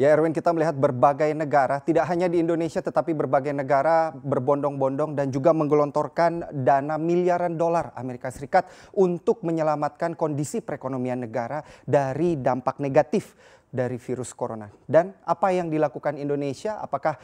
Ya Erwin, kita melihat berbagai negara, tidak hanya di Indonesia tetapi berbagai negara berbondong-bondong dan juga menggelontorkan dana miliaran dolar Amerika Serikat untuk menyelamatkan kondisi perekonomian negara dari dampak negatif dari virus corona. Dan apa yang dilakukan Indonesia, apakah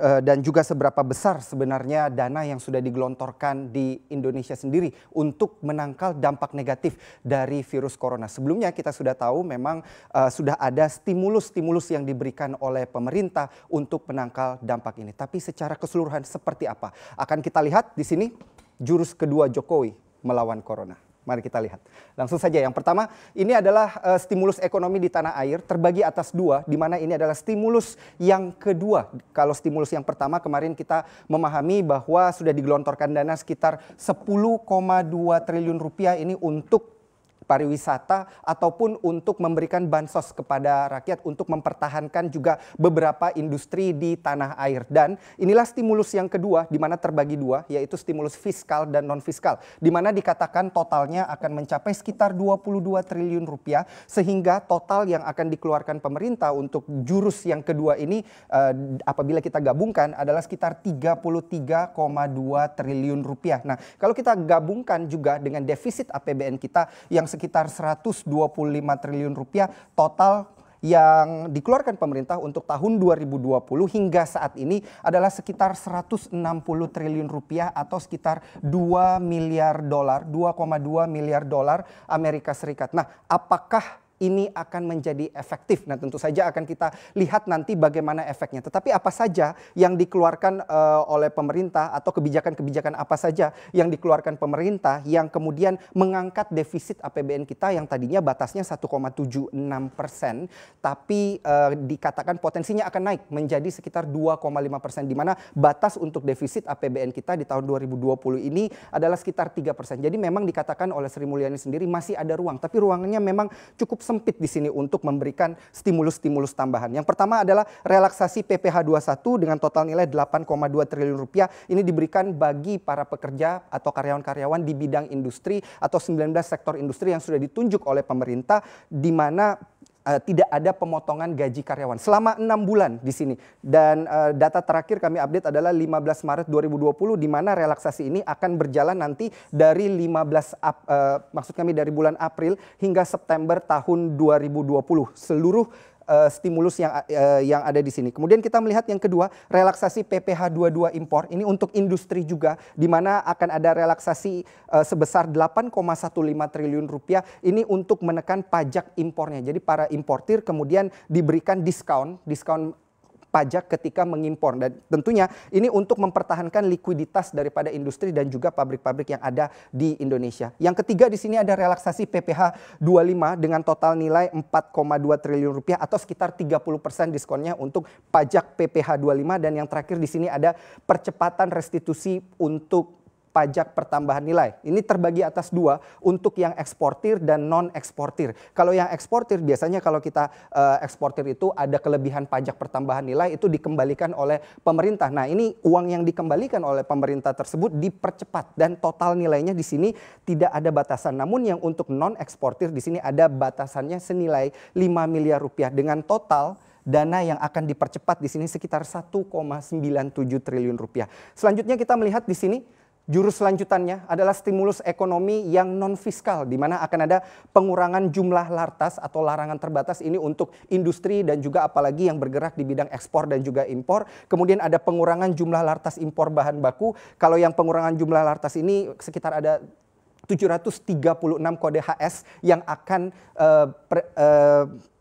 dan juga seberapa besar sebenarnya dana yang sudah digelontorkan di Indonesia sendiri untuk menangkal dampak negatif dari virus corona. Sebelumnya kita sudah tahu memang sudah ada stimulus-stimulus yang diberikan oleh pemerintah untuk menangkal dampak ini. Tapi secara keseluruhan seperti apa? Akan kita lihat di sini jurus kedua Jokowi melawan corona. Mari kita lihat. Langsung saja yang pertama, ini adalah stimulus ekonomi di tanah air terbagi atas dua, di mana ini adalah stimulus yang kedua. Kalau stimulus yang pertama kemarin kita memahami bahwa sudah digelontorkan dana sekitar 10,2 triliun rupiah ini untuk pariwisata ataupun untuk memberikan bansos kepada rakyat untuk mempertahankan juga beberapa industri di tanah air. Dan inilah stimulus yang kedua di mana terbagi dua, yaitu stimulus fiskal dan non fiskal, di mana dikatakan totalnya akan mencapai sekitar 22 triliun rupiah, sehingga total yang akan dikeluarkan pemerintah untuk jurus yang kedua ini apabila kita gabungkan adalah sekitar 33,2 triliun rupiah. Nah, kalau kita gabungkan juga dengan defisit APBN kita yang sekitar 125 triliun rupiah total yang dikeluarkan pemerintah untuk tahun 2020 hingga saat ini adalah sekitar 160 triliun rupiah atau sekitar 2 miliar dolar, 2,2 miliar dolar Amerika Serikat. Nah, apakah ini akan menjadi efektif? Nah, tentu saja akan kita lihat nanti bagaimana efeknya. Tetapi apa saja yang dikeluarkan oleh pemerintah atau kebijakan-kebijakan apa saja yang dikeluarkan pemerintah yang kemudian mengangkat defisit APBN kita yang tadinya batasnya 1,76%, tapi dikatakan potensinya akan naik menjadi sekitar 2,5%, di mana batas untuk defisit APBN kita di tahun 2020 ini adalah sekitar 3%. Jadi memang dikatakan oleh Sri Mulyani sendiri masih ada ruang, tapi ruangannya memang cukup sempit di sini untuk memberikan stimulus-stimulus tambahan. Yang pertama adalah relaksasi PPh 21 dengan total nilai 8,2 triliun rupiah. Ini diberikan bagi para pekerja atau karyawan-karyawan di bidang industri atau 19 sektor industri yang sudah ditunjuk oleh pemerintah, di mana tidak ada pemotongan gaji karyawan selama 6 bulan di sini. Dan data terakhir kami update adalah 15 Maret 2020 di mana relaksasi ini akan berjalan nanti dari dari bulan April hingga September tahun 2020. Seluruh stimulus yang ada di sini. Kemudian kita melihat yang kedua, relaksasi PPh 22 impor. Ini untuk industri juga, di mana akan ada relaksasi sebesar 8,15 triliun rupiah. Ini untuk menekan pajak impornya. Jadi para importir kemudian diberikan diskon pajak ketika mengimpor, dan tentunya ini untuk mempertahankan likuiditas daripada industri dan juga pabrik-pabrik yang ada di Indonesia. Yang ketiga di sini ada relaksasi PPh 25 dengan total nilai 4,2 triliun rupiah atau sekitar 30% diskonnya untuk pajak PPh 25, dan yang terakhir di sini ada percepatan restitusi untuk pajak pertambahan nilai. Ini terbagi atas dua untuk yang eksportir dan non-eksportir. Kalau yang eksportir biasanya kalau kita eksportir itu ada kelebihan pajak pertambahan nilai itu dikembalikan oleh pemerintah. Nah, ini uang yang dikembalikan oleh pemerintah tersebut dipercepat dan total nilainya di sini tidak ada batasan. Namun yang untuk non-eksportir di sini ada batasannya senilai 5 miliar rupiah dengan total dana yang akan dipercepat di sini sekitar 1,97 triliun rupiah. Selanjutnya kita melihat di sini jurus selanjutannya adalah stimulus ekonomi yang non-fiskal, di mana akan ada pengurangan jumlah lartas atau larangan terbatas ini untuk industri dan juga apalagi yang bergerak di bidang ekspor dan juga impor. Kemudian ada pengurangan jumlah lartas impor bahan baku. Kalau yang pengurangan jumlah lartas ini sekitar ada 736 kode HS yang akan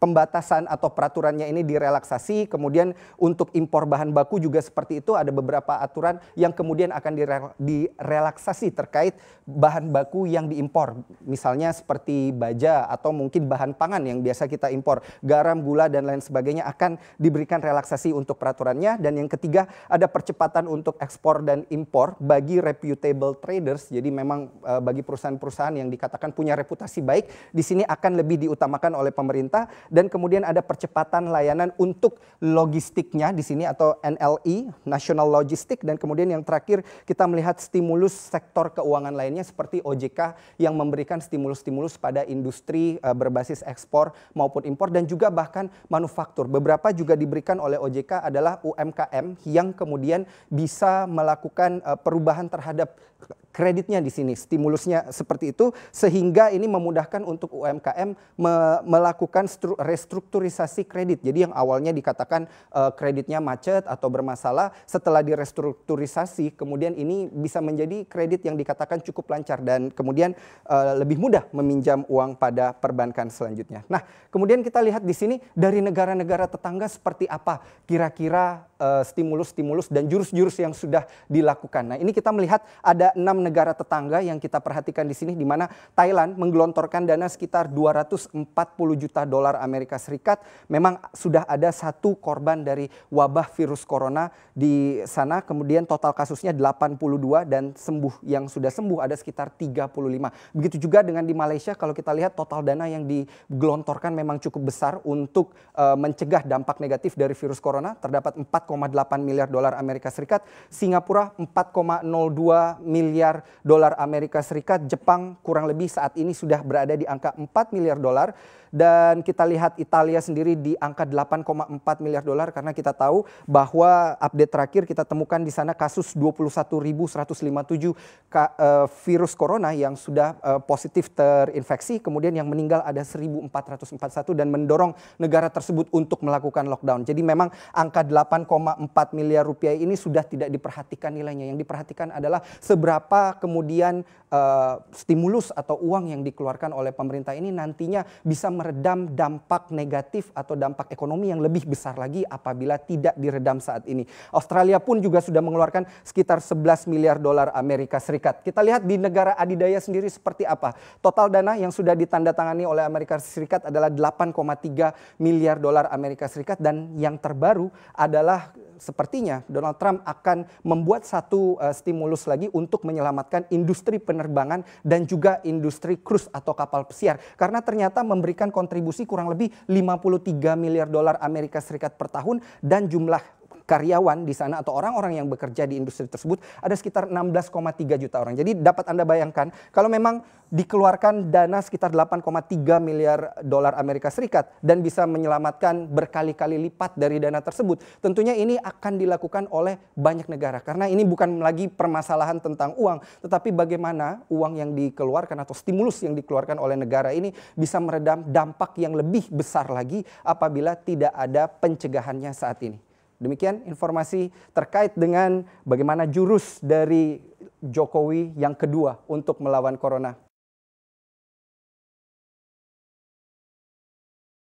pembatasan atau peraturannya ini direlaksasi. Kemudian untuk impor bahan baku juga seperti itu, ada beberapa aturan yang kemudian akan direlaksasi terkait bahan baku yang diimpor. Misalnya seperti baja atau mungkin bahan pangan yang biasa kita impor, garam, gula dan lain sebagainya akan diberikan relaksasi untuk peraturannya. Dan yang ketiga ada percepatan untuk ekspor dan impor bagi reputable traders. Jadi memang bagi perusahaan-perusahaan yang dikatakan punya reputasi baik, di sini akan lebih diutamakan oleh pemerintah. dan kemudian ada percepatan layanan untuk logistiknya di sini atau NLE, National Logistic, dan kemudian yang terakhir kita melihat stimulus sektor keuangan lainnya seperti OJK yang memberikan stimulus-stimulus pada industri berbasis ekspor maupun impor dan juga bahkan manufaktur. Beberapa juga diberikan oleh OJK adalah UMKM yang kemudian bisa melakukan perubahan terhadap kreditnya di sini, stimulusnya seperti itu, sehingga ini memudahkan untuk UMKM melakukan restrukturisasi kredit. Jadi yang awalnya dikatakan kreditnya macet atau bermasalah, setelah direstrukturisasi, kemudian ini bisa menjadi kredit yang dikatakan cukup lancar dan kemudian lebih mudah meminjam uang pada perbankan selanjutnya. Nah, kemudian kita lihat di sini dari negara-negara tetangga seperti apa kira-kira stimulus-stimulus dan jurus-jurus yang sudah dilakukan. Nah, ini kita melihat ada 6 negara tetangga yang kita perhatikan di sini, di mana Thailand menggelontorkan dana sekitar 240 juta dolar Amerika Serikat. Memang sudah ada 1 korban dari wabah virus corona di sana, kemudian total kasusnya 82 dan yang sudah sembuh ada sekitar 35. Begitu juga dengan di Malaysia, kalau kita lihat total dana yang digelontorkan memang cukup besar untuk mencegah dampak negatif dari virus corona. Terdapat 4,8 miliar dolar Amerika Serikat, Singapura 4,02 miliar dolar Amerika Serikat, Jepang kurang lebih saat ini sudah berada di angka 4 miliar dolar. Dan kita lihat Italia sendiri di angka 8,4 miliar dolar karena kita tahu bahwa update terakhir kita temukan di sana kasus 21.157 virus corona yang sudah positif terinfeksi, kemudian yang meninggal ada 1.441 dan mendorong negara tersebut untuk melakukan lockdown. Jadi memang angka 8,4 miliar rupiah ini sudah tidak diperhatikan nilainya. Yang diperhatikan adalah seberapa kemudian stimulus atau uang yang dikeluarkan oleh pemerintah ini nantinya bisa meredam dampak negatif atau dampak ekonomi yang lebih besar lagi apabila tidak diredam saat ini. Australia pun juga sudah mengeluarkan sekitar 11 miliar dolar Amerika Serikat. Kita lihat di negara adidaya sendiri seperti apa. Total dana yang sudah ditandatangani oleh Amerika Serikat adalah 8,3 miliar dolar Amerika Serikat dan yang terbaru adalah sepertinya Donald Trump akan membuat satu stimulus lagi untuk menyelamatkan industri penerbangan dan juga industri cruise atau kapal pesiar. Karena ternyata memberikan kontribusi kurang lebih 53 miliar dolar Amerika Serikat per tahun dan jumlah karyawan di sana atau orang-orang yang bekerja di industri tersebut ada sekitar 16,3 juta orang. Jadi dapat Anda bayangkan kalau memang dikeluarkan dana sekitar 8,3 miliar dolar Amerika Serikat dan bisa menyelamatkan berkali-kali lipat dari dana tersebut. Tentunya ini akan dilakukan oleh banyak negara karena ini bukan lagi permasalahan tentang uang, tetapi bagaimana uang yang dikeluarkan atau stimulus yang dikeluarkan oleh negara ini bisa meredam dampak yang lebih besar lagi apabila tidak ada pencegahannya saat ini. Demikian informasi terkait dengan bagaimana jurus dari Jokowi yang kedua untuk melawan corona.